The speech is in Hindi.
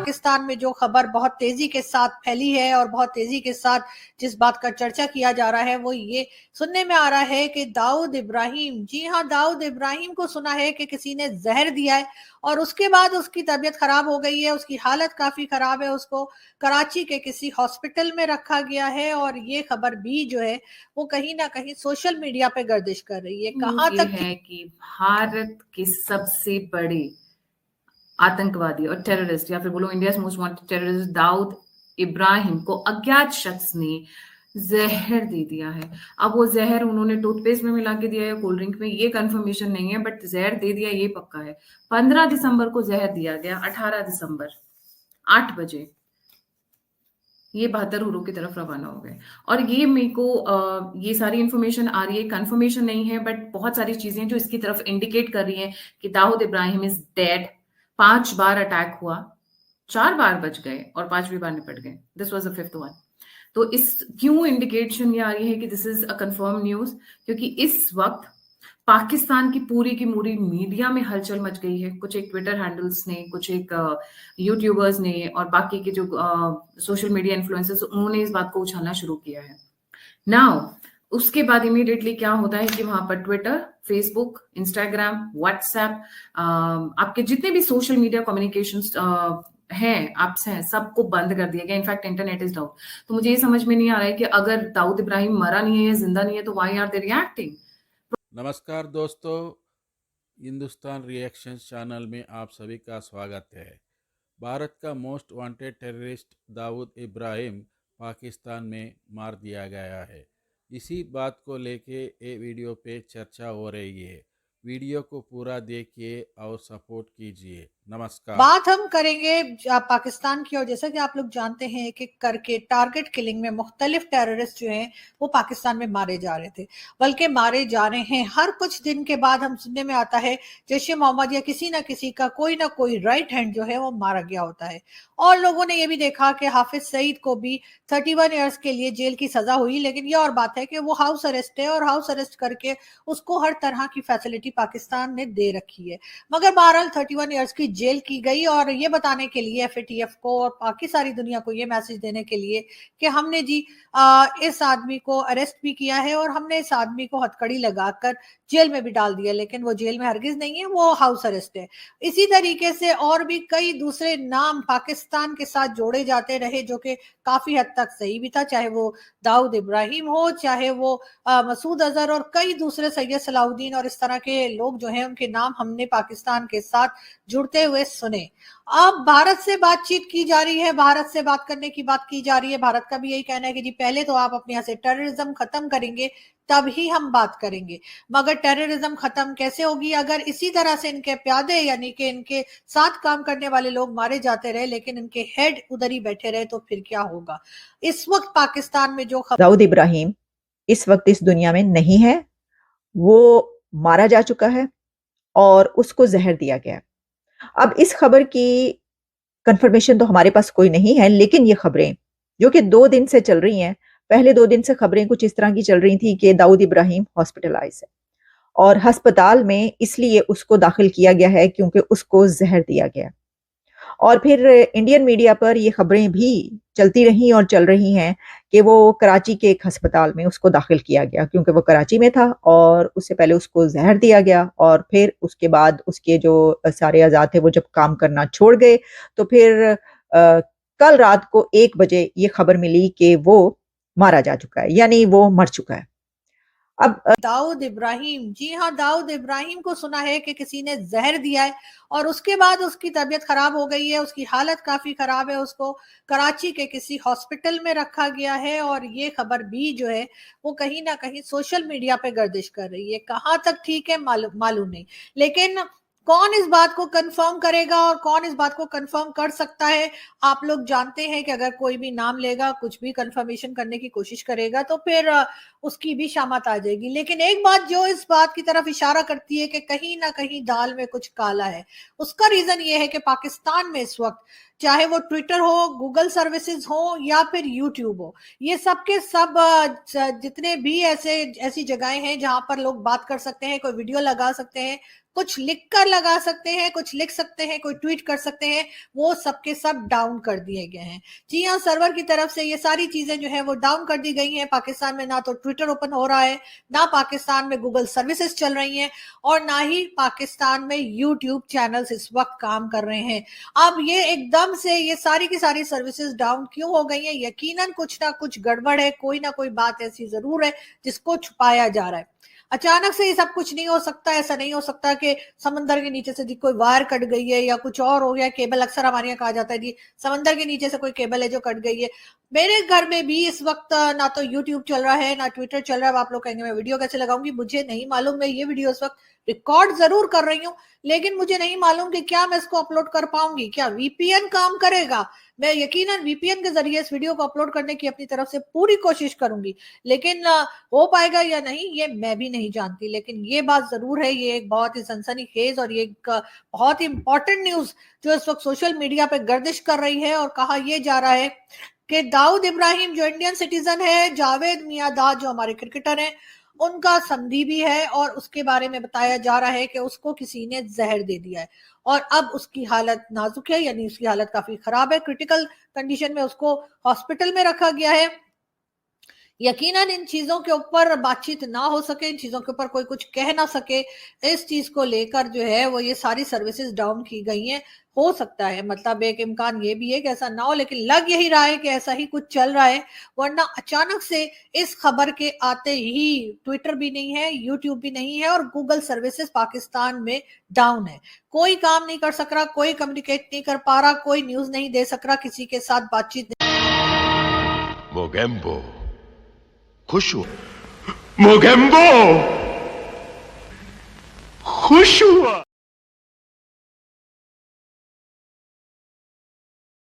पाकिस्तान में जो खबर बहुत तेजी के साथ फैली है और बहुत तेजी के साथ जिस बात का चर्चा किया जा रहा है वो ये सुनने में आ रहा है कि दाऊद इब्राहिम, जी हाँ, दाऊद इब्राहिम को सुना है कि किसी ने जहर दिया है और उसके बाद उसकी तबीयत खराब हो गई है, उसकी हालत काफी खराब है, उसको कराची के किसी हॉस्पिटल में रखा गया है और ये खबर भी जो है वो कहीं ना कहीं सोशल मीडिया पे गर्दिश कर रही है। कहाँ ये तक है कि भारत के सबसे बड़े आतंकवादी और टेररिस्ट, या फिर बोलो India most wanted terrorist Dawood Ibrahim को अज्ञात शख्स ने जहर दे दिया है। अब वो जहर उन्होंने टूथपेस्ट में मिला के दिया है, कोल्ड ड्रिंक में, ये कंफर्मेशन नहीं है, बट जहर दे दिया ये पक्का है। 15 दिसंबर को जहर दिया गया, 18 दिसंबर 8 बजे ये बहत्तर हुरों की तरफ रवाना हो गए। और ये मेरे को ये सारी इंफॉर्मेशन आ रही है, कंफर्मेशन नहीं है, बट बहुत सारी चीजें जो इसकी तरफ इंडिकेट कर रही हैं कि दाऊद इब्राहिम इज डेड। 5 बार अटैक हुआ, 4 बार बच गए और 5वीं बार निपट गए। This was the 5th one. तो इस क्यों इंडिकेशन ये आ रही है कि this is a confirm news, क्योंकि इस वक्त पाकिस्तान की पूरी मीडिया में हलचल मच गई है। कुछ एक ट्विटर हैंडल्स ने, कुछ एक यूट्यूबर्स ने और बाकी के जो सोशल मीडिया इन्फ्लुएंसर्स, उन्होंने इस बात को उछालना शुरू किया है। नाउ उसके बाद इमीडिएटली क्या होता है कि वहां पर ट्विटर, फेसबुक, इंस्टाग्राम, व्हाट्सएप, आपके जितने भी सोशल मीडिया कम्युनिकेशन हैं, एप्स हैं, सबको बंद कर दिया गया। In fact internet is down. तो मुझे ये समझ में नहीं आ रहा है कि अगर दाऊद इब्राहिम मरा नहीं है या जिंदा नहीं है तो व्हाई आर दे रिएक्टिंग। नमस्कार दोस्तों, हिंदुस्तान रिएक्शंस चैनल में आप सभी का स्वागत है। भारत का most wanted terrorist Dawood Ibrahim Pakistan में मार दिया गया है। इसी बात को लेके ये वीडियो पे चर्चा हो रही है। वीडियो को पूरा देखिए और सपोर्ट कीजिए। नमस्कार। बात हम करेंगे पाकिस्तान की, और जैसा कि आप लोग जानते हैं एक एक करके टारगेट किलिंग में मुख्तलिफ टेररिस्ट जो हैं वो पाकिस्तान में मारे जा रहे थे, बल्कि मारे जा रहे हैं। हर कुछ दिन के बाद हम सुनने में आता है जैश ए मोहम्मद या किसी ना किसी का कोई ना कोई राइट हैंड जो है वो मारा गया होता है। और लोगों ने ये भी देखा कि हाफिज सईद को भी 31 ईयर्स के लिए जेल की सजा हुई, लेकिन ये और बात है कि वो हाउस अरेस्ट है और हाउस अरेस्ट करके उसको हर तरह की फैसिलिटी पाकिस्तान ने दे रखी है। मगर बहरहाल 31 ईयर्स की जेल की गई और ये बताने के लिए एफएटीएफ को और बाकी सारी दुनिया को ये मैसेज देने के लिए कि हमने जी इस आदमी को अरेस्ट भी किया है और हमने इस आदमी को हथकड़ी लगाकर जेल में भी डाल दिया, लेकिन वो जेल में हरगिज नहीं है, वो हाउस अरेस्ट है। इसी तरीके से और भी कई दूसरे नाम पाकिस्तान के साथ जोड़े जाते रहे जो कि काफी हद तक सही भी था, चाहे वो दाऊद इब्राहिम हो, चाहे वो मसूद अजहर और कई दूसरे, सैयद सलाउद्दीन और इस तरह के लोग जो हैं उनके नाम हमने पाकिस्तान के साथ जुड़ते हुए सुने। अब भारत से बातचीत की जा रही है, भारत से बात करने की बात की जा रही है। भारत का भी यही कहना है कि जी पहले तो आप अपने यहाँ से टेररिज्म खत्म करेंगे तब ही हम बात करेंगे। मगर टेररिज्म खत्म कैसे होगी अगर इसी तरह से इनके प्यादे यानी कि इनके साथ काम करने वाले लोग मारे जाते रहे लेकिन इनके हेड उधर ही बैठे रहे, तो फिर क्या होगा। इस वक्त पाकिस्तान में जो दाऊद इब्राहिम इस वक्त इस दुनिया में नहीं है, वो मारा जा चुका है और उसको जहर दिया गया। अब इस खबर की कंफर्मेशन तो हमारे पास कोई नहीं है, लेकिन ये खबरें जो कि 2 दिन से चल रही हैं, पहले 2 दिन से खबरें कुछ इस तरह की चल रही थी कि दाऊद इब्राहिम हॉस्पिटलाइज है और अस्पताल में इसलिए उसको दाखिल किया गया है क्योंकि उसको जहर दिया गया। और फिर इंडियन मीडिया पर ये खबरें भी चलती रही और चल रही हैं कि वो कराची के एक अस्पताल में उसको दाखिल किया गया क्योंकि वो कराची में था और उससे पहले उसको जहर दिया गया। और फिर उसके बाद उसके जो सारे अज़ा थे वो जब काम करना छोड़ गए तो फिर कल रात को 1 बजे ये खबर मिली कि वो मारा जा चुका है, यानी वो मर चुका है। अब दाऊद इब्राहिम, जी हाँ, दाऊद इब्राहिम को सुना है कि किसी ने जहर दिया है और उसके बाद उसकी तबीयत खराब हो गई है, उसकी हालत काफी खराब है, उसको कराची के किसी हॉस्पिटल में रखा गया है और ये खबर भी जो है वो कहीं ना कहीं सोशल मीडिया पे गर्दिश कर रही है। कहाँ तक ठीक है मालूम नहीं, लेकिन कौन इस बात को कंफर्म करेगा और कौन इस बात को कंफर्म कर सकता है। आप लोग जानते हैं कि अगर कोई भी नाम लेगा, कुछ भी कंफर्मेशन करने की कोशिश करेगा तो फिर उसकी भी शामत आ जाएगी। लेकिन एक बात जो इस बात की तरफ इशारा करती है कि कहीं ना कहीं दाल में कुछ काला है, उसका रीजन ये है कि पाकिस्तान में इस वक्त चाहे वो ट्विटर हो, गूगल सर्विसेज हो या फिर यूट्यूब हो, ये सब के सब जितने भी ऐसी जगहें हैं जहां पर लोग बात कर सकते हैं, कोई वीडियो लगा सकते हैं, कुछ लिखकर लगा सकते हैं, कुछ लिख सकते हैं, कोई ट्वीट कर सकते हैं, वो सबके सब डाउन कर दिए गए हैं। जी हाँ, सर्वर की तरफ से ये सारी चीजें जो है वो डाउन कर दी गई हैं। पाकिस्तान में ना तो ट्विटर ओपन हो रहा है, ना पाकिस्तान में गूगल सर्विसेज चल रही हैं, और ना ही पाकिस्तान में यूट्यूब चैनल्स इस वक्त काम कर रहे हैं। अब ये एकदम से ये सारी की सारी सर्विसेज डाउन क्यों हो गई हैं? यकीनन कुछ ना कुछ गड़बड़ है, कोई ना कोई बात ऐसी जरूर है जिसको छुपाया जा रहा है। अचानक से ये सब कुछ नहीं हो सकता। ऐसा नहीं हो सकता कि समंदर के नीचे से जी कोई वायर कट गई है या कुछ और हो गया, केबल। अक्सर हमारे यहाँ कहा जाता है जी समंदर के नीचे से कोई केबल है जो कट गई है। मेरे घर में भी इस वक्त ना तो यूट्यूब चल रहा है, ना ट्विटर चल रहा है। अब आप लोग कहेंगे मैं वीडियो कैसे लगाऊंगी, मुझे नहीं मालूम। मैं ये वीडियो इस वक्त रिकॉर्ड जरूर कर रही हूँ, लेकिन मुझे नहीं मालूम कि क्या मैं इसको अपलोड कर पाऊंगी, क्या वीपीएन काम करेगा। मैं यकीनन वीपीएन के जरिए इस वीडियो को अपलोड करने की अपनी तरफ से पूरी कोशिश करूंगी, लेकिन हो पाएगा या नहीं ये मैं भी नहीं जानती। लेकिन ये बात जरूर है, ये एक बहुत ही सनसनीखेज और ये एक बहुत ही इंपॉर्टेंट न्यूज जो इस वक्त सोशल मीडिया पे गर्दिश कर रही है। और कहा यह जा रहा है कि दाऊद इब्राहिम जो इंडियन सिटीजन है, जावेद मियांदाद जो हमारे क्रिकेटर हैं, उनका संधि भी है, और उसके बारे में बताया जा रहा है कि उसको किसी ने जहर दे दिया है और अब उसकी हालत नाजुक है, यानी उसकी हालत काफी खराब है। क्रिटिकल कंडीशन में उसको हॉस्पिटल में रखा गया है। यकीनन इन चीजों के ऊपर बातचीत ना हो सके, इन चीजों के ऊपर कोई कुछ कह ना सके, इस चीज को लेकर जो है वो ये सारी सर्विसेज डाउन की गई हैं। हो सकता है, मतलब एक इम्कान ये भी है कि ऐसा ना हो, लेकिन लग यही रहा है कि ऐसा ही कुछ चल रहा है। वरना अचानक से इस खबर के आते ही ट्विटर भी नहीं है, यूट्यूब भी नहीं है, और गूगल सर्विसेज पाकिस्तान में डाउन है। कोई काम नहीं कर सक रहा, कोई कम्युनिकेट नहीं कर पा रहा, कोई न्यूज नहीं दे सक रहा, किसी के साथ बातचीत मोगेम्बो खुश हुआ, मोगेम्बो खुश हुआ।